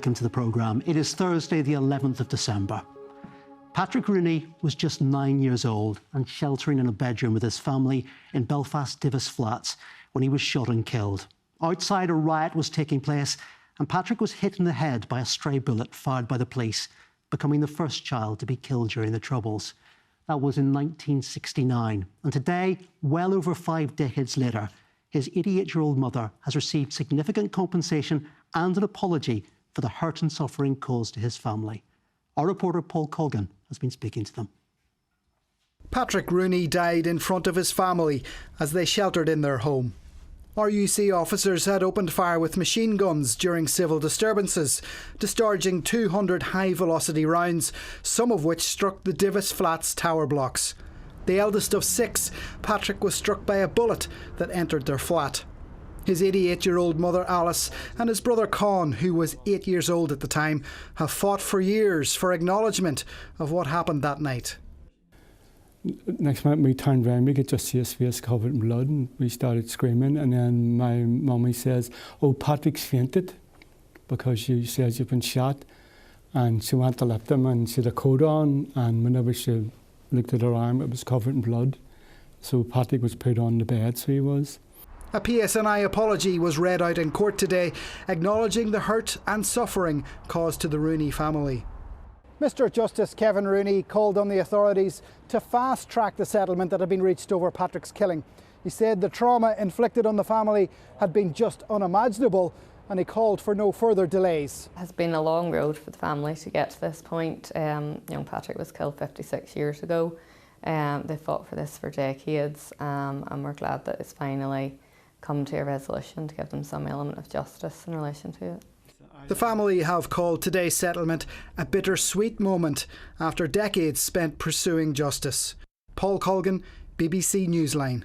welcome to the programme. It is Thursday, the 11th of December. Patrick Rooney was just 9 years old and sheltering in a bedroom with his family in Belfast Divis Flats when he was shot and killed. Outside, a riot was taking place and Patrick was hit in the head by a stray bullet fired by the police, becoming the first child to be killed during the Troubles. That was in 1969. And today, well over 5 decades later, his 88-year-old mother has received significant compensation and an apology for the hurt and suffering caused to his family. Our reporter Paul Colgan has been speaking to them. Patrick Rooney died in front of his family as they sheltered in their home. RUC officers had opened fire with machine guns during civil disturbances, discharging 200 high-velocity rounds, some of which struck the Divis Flats tower blocks. The eldest of 6, Patrick was struck by a bullet that entered their flat. His 88-year-old mother Alice and his brother Con, who was 8 years old at the time, have fought for years for acknowledgement of what happened that night. Next minute we turned round, we could just see his face covered in blood and we started screaming, and then my mummy says, "Oh, Patrick's fainted because she says you've been shot." And she went to lift him and she had a coat on, and whenever she looked at her arm it was covered in blood. So Patrick was put on the bed, so he was. A PSNI apology was read out in court today, acknowledging the hurt and suffering caused to the Rooney family. Mr Justice Kevin Rooney called on the authorities to fast-track the settlement that had been reached over Patrick's killing. He said the trauma inflicted on the family had been just unimaginable, and he called for no further delays. It has been a long road for the family to get to this point. Young Patrick was killed 56 years ago. They fought for this for decades, and we're glad that it's finally come to a resolution to give them some element of justice in relation to it. The family have called today's settlement a bittersweet moment after decades spent pursuing justice. Paul Colgan, BBC Newsline.